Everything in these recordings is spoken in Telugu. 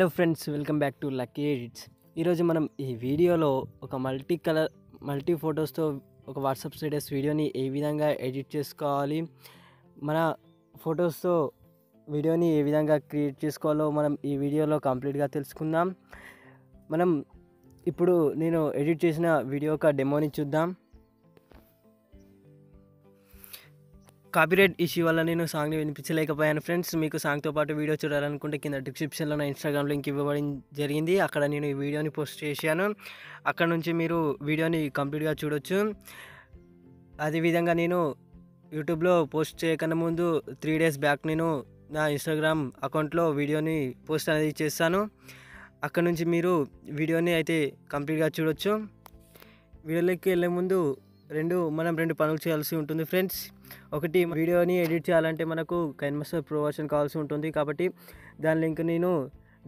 Hello friends, welcome back to lucky edits. ఈరోజు మనం ఈ వీడియోలో ఒక మల్టీ ఫొటోస్తో ఒక వాట్సాప్ స్టేటస్ వీడియోని ఏ విధంగా ఎడిట్ చేసుకోవాలి, మన ఫొటోస్తో వీడియోని ఏ విధంగా క్రియేట్ చేసుకోవాలో మనం ఈ వీడియోలో కంప్లీట్గా తెలుసుకుందాం. ఇప్పుడు నేను ఎడిట్ చేసిన వీడియో ఒక డెమోని చూద్దాం. కాపీరైట్ ఇష్యూ వల్ల నేను సాంగ్ని వినిపించలేకపోయాను ఫ్రెండ్స్. మీకు సాంగ్తో పాటు వీడియో చూడాలనుకుంటే కింద డిస్క్రిప్షన్లో నా ఇన్స్టాగ్రామ్ లింక్ ఇవ్వబడి జరిగింది. అక్కడ నేను ఈ వీడియోని పోస్ట్ చేశాను. అక్కడ నుంచి మీరు వీడియోని కంప్లీట్గా చూడొచ్చు. అదేవిధంగా నేను యూట్యూబ్లో పోస్ట్ చేయకన్నా ముందు 3 days బ్యాక్ నేను నా ఇన్స్టాగ్రామ్ అకౌంట్లో వీడియోని పోస్ట్ అనేది చేస్తాను. అక్కడ నుంచి మీరు వీడియోని అయితే కంప్లీట్గా చూడొచ్చు. వీడియోలోకి వెళ్ళే ముందు మనం రెండు పనులు చేయాల్సి ఉంటుంది ఫ్రెండ్స్. ఒకటి, వీడియోని ఎడిట్ చేయాలంటే మనకు కైన్మాస్టర్ ప్రో వర్షన్ కావాల్సి ఉంటుంది. కాబట్టి దాని లింక్ నేను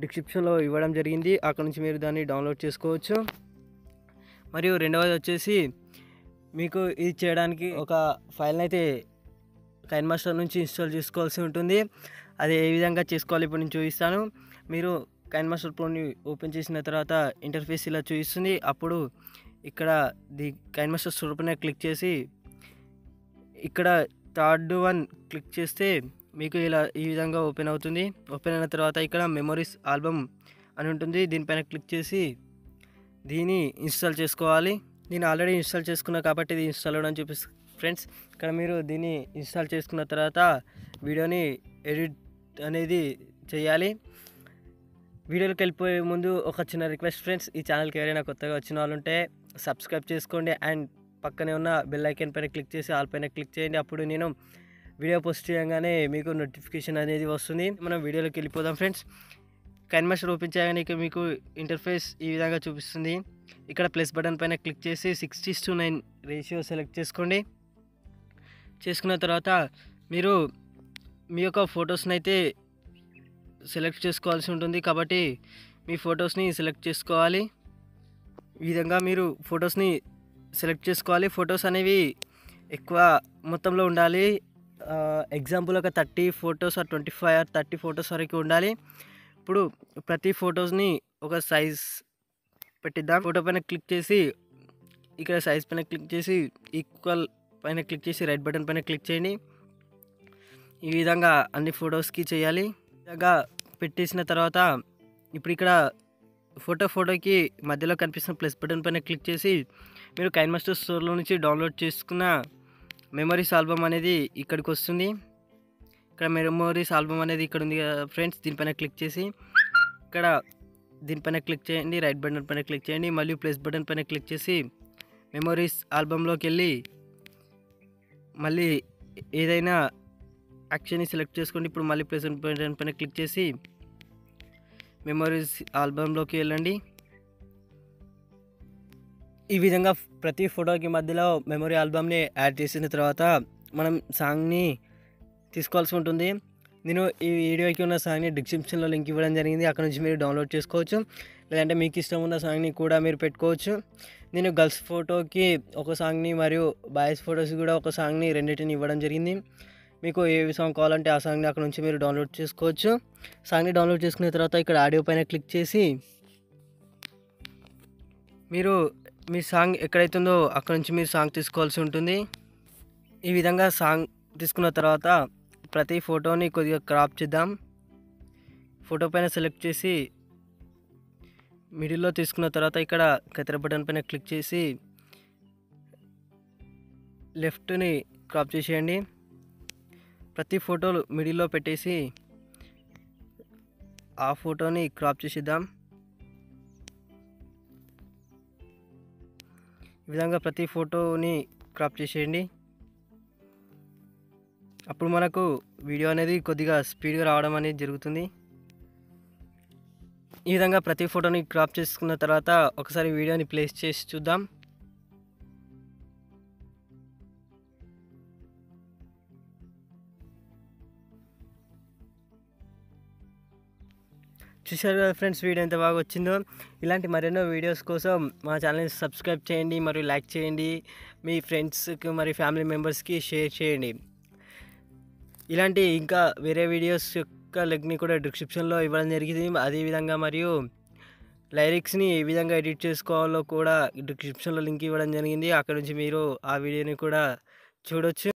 డిస్క్రిప్షన్లో ఇవ్వడం జరిగింది. అక్కడ నుంచి మీరు దాన్ని డౌన్లోడ్ చేసుకోవచ్చు. మరియు రెండవది వచ్చేసి, మీకు ఇది చేయడానికి ఒక ఫైల్ని అయితే కైన్మాస్టర్ నుంచి ఇన్స్టాల్ చేసుకోవాల్సి ఉంటుంది. అది ఏ విధంగా చేసుకోవాలి ఇప్పుడు నేను చూపిస్తాను. మీరు కైన్మాస్టర్ ప్రోని ఓపెన్ చేసిన తర్వాత ఇంటర్ఫేస్ ఇలా చూపిస్తుంది. అప్పుడు ఇక్కడ ది కైన్మాస్టర్ స్టోర్ పైన క్లిక్ చేసి ఇక్కడ థర్డ్ వన్ క్లిక్ చేస్తే మీకు ఇలా ఈ విధంగా ఓపెన్ అవుతుంది. ఓపెన్ అయిన తర్వాత ఇక్కడ మెమరీస్ ఆల్బమ్ అని ఉంటుంది. దీనిపైన క్లిక్ చేసి దీన్ని ఇన్స్టాల్ చేసుకోవాలి. నేను ఆల్రెడీ ఇన్స్టాల్ చేసుకున్నా కాబట్టి ఇది ఇన్స్టాల్ అవ్వడం చూపిస్తుంది ఫ్రెండ్స్. ఇక్కడ మీరు దీన్ని ఇన్స్టాల్ చేసుకున్న తర్వాత వీడియోని ఎడిట్ అనేది చేయాలి. వీడియోలోకి వెళ్ళిపోయే ముందు ఒక చిన్న రిక్వెస్ట్ ఫ్రెండ్స్, ఈ ఛానల్కి ఎవరైనా కొత్తగా వచ్చిన వాళ్ళు ఉంటే సబ్స్క్రైబ్ చేసుకోండి అండ్ పక్కనే ఉన్న బెల్ ఐకాన్ పైన క్లిక్ చేసి ఆల్ పైన క్లిక్ చేయండి. అప్పుడు నేను వీడియో పోస్ట్ చేయగానే మీకు నోటిఫికేషన్ అనేది వస్తుంది. మనం వీడియోలోకి వెళ్ళిపోదాం ఫ్రెండ్స్. కైన్మాస్టర్ ఓపెన్ చేయగానే మీకు ఇంటర్ఫేస్ ఈ విధంగా చూపిస్తుంది. ఇక్కడ ప్లస్ బటన్ పైన క్లిక్ చేసి 60:9 రేషియో సెలెక్ట్ చేసుకోండి. చేసుకున్న తర్వాత మీరు మీ యొక్క ఫొటోస్ని అయితే సెలెక్ట్ చేసుకోవాల్సి ఉంటుంది. కాబట్టి మీ ఫొటోస్ని సెలెక్ట్ చేసుకోవాలి. ఈ విధంగా మీరు ఫొటోస్ని సెలెక్ట్ చేసుకోవాలి. ఫొటోస్ అనేవి ఎక్కువ మొత్తంలో ఉండాలి. ఎగ్జాంపుల్ ఒక 30 ఫొటోస్ 25 or 30 ఫొటోస్ వరకు ఉండాలి. ఇప్పుడు ప్రతి ఫొటోస్ని ఒక సైజ్ పెట్టిద్దాం. ఫోటో పైన క్లిక్ చేసి ఇక్కడ సైజ్ పైన క్లిక్ చేసి ఈక్వల్ పైన క్లిక్ చేసి రైట్ బటన్ పైన క్లిక్ చేయండి. ఈ విధంగా అన్ని ఫొటోస్కి చేయాలి. ఈ విధంగా పెట్టేసిన తర్వాత ఇప్పుడు ఇక్కడ ఫోటోకి మధ్యలో కనిపిస్తున్న ప్లస్ బటన్ పైన క్లిక్ చేసి మీరు కైన్మాస్టర్ స్టోర్లో నుంచి డౌన్లోడ్ చేసుకున్న మెమరీస్ ఆల్బమ్ అనేది ఇక్కడికి వస్తుంది. ఇక్కడ మెమరీస్ ఆల్బమ్ అనేది ఇక్కడ ఉంది కదా ఫ్రెండ్స్. దీనిపైన క్లిక్ చేసి ఇక్కడ దీనిపైన క్లిక్ చేయండి. రైట్ బటన్ పైన క్లిక్ చేయండి. మళ్ళీ ప్లస్ బటన్ పైన క్లిక్ చేసి మెమరీస్ ఆల్బంలోకి వెళ్ళి మళ్ళీ ఏదైనా యాక్షన్ని సెలెక్ట్ చేసుకోండి. ఇప్పుడు మళ్ళీ ప్లస్ బటన్ పైన క్లిక్ చేసి మెమరీస్ ఆల్బంలోకి వెళ్ళండి. ఈ విధంగా ప్రతి ఫోటోకి మధ్యలో మెమరీ ఆల్బమ్ని యాడ్ చేసిన తర్వాత మనం సాంగ్ని తీసుకోవాల్సి ఉంటుంది. నేను ఈ వీడియోకి ఉన్న సాంగ్ని డిస్క్రిప్షన్లో లింక్ ఇవ్వడం జరిగింది. అక్కడ నుంచి మీరు డౌన్లోడ్ చేసుకోవచ్చు. లేదంటే మీకు ఇష్టం ఉన్న సాంగ్ని కూడా మీరు పెట్టుకోవచ్చు. నేను గర్ల్స్ ఫోటోకి ఒక సాంగ్ని మరియు బాయ్స్ ఫొటోస్కి కూడా ఒక సాంగ్ని రెండింటిని ఇవ్వడం జరిగింది. మీకు ఏ సాంగ్ కావాలంటే ఆ సాంగ్ని అక్కడ నుంచి మీరు డౌన్లోడ్ చేసుకోవచ్చు. సాంగ్ని డౌన్లోడ్ చేసుకున్న తర్వాత ఇక్కడ ఆడియో పైన క్లిక్ చేసి మీరు మీ సాంగ్ ఎక్కడైతుందో అక్కడ నుంచి మీరు సాంగ్ తీసుకోవాల్సి ఉంటుంది. ఈ విధంగా సాంగ్ తీసుకున్న తర్వాత ప్రతి ఫోటోని కొద్దిగా క్రాప్ చేద్దాం. ఫోటో పైన సెలెక్ట్ చేసి మిడిల్లో తీసుకున్న తర్వాత ఇక్కడ కత్తెర బటన్ పైన క్లిక్ చేసి లెఫ్ట్ని క్రాప్ చేసేయండి. ప్రతి ఫోటోలు మిడిల్లో పెట్టేసి ఆ ఫోటోని క్రాప్ చేసేద్దాం. ఈ విధంగా ప్రతి ఫోటోని క్రాప్ చేసేయండి. అప్పుడు మనకు వీడియో అనేది కొద్దిగా స్పీడ్గా రావడం అనేది జరుగుతుంది. ఈ విధంగా ప్రతి ఫోటోని క్రాప్ చేసుకున్న తర్వాత ఒకసారి వీడియోని ప్లేస్ చేసి చూద్దాం. చూశారు కదా ఫ్రెండ్స్, వీడియో ఎంత బాగా వచ్చిందో. ఇలాంటి మరెన్నో వీడియోస్ కోసం మా ఛానల్ని సబ్స్క్రైబ్ చేయండి మరియు లైక్ చేయండి. మీ ఫ్రెండ్స్కి మరియు ఫ్యామిలీ మెంబర్స్కి షేర్ చేయండి. ఇలాంటి ఇంకా వేరే వీడియోస్ యొక్క లింక్ని కూడా డిస్క్రిప్షన్లో ఇవ్వడం జరిగింది. అదేవిధంగా మరియు లిరిక్స్ని ఏ విధంగా ఎడిట్ చేసుకోవాలో కూడా డిస్క్రిప్షన్లో లింక్ ఇవ్వడం జరిగింది. అక్కడ నుంచి మీరు ఆ వీడియోని కూడా చూడొచ్చు.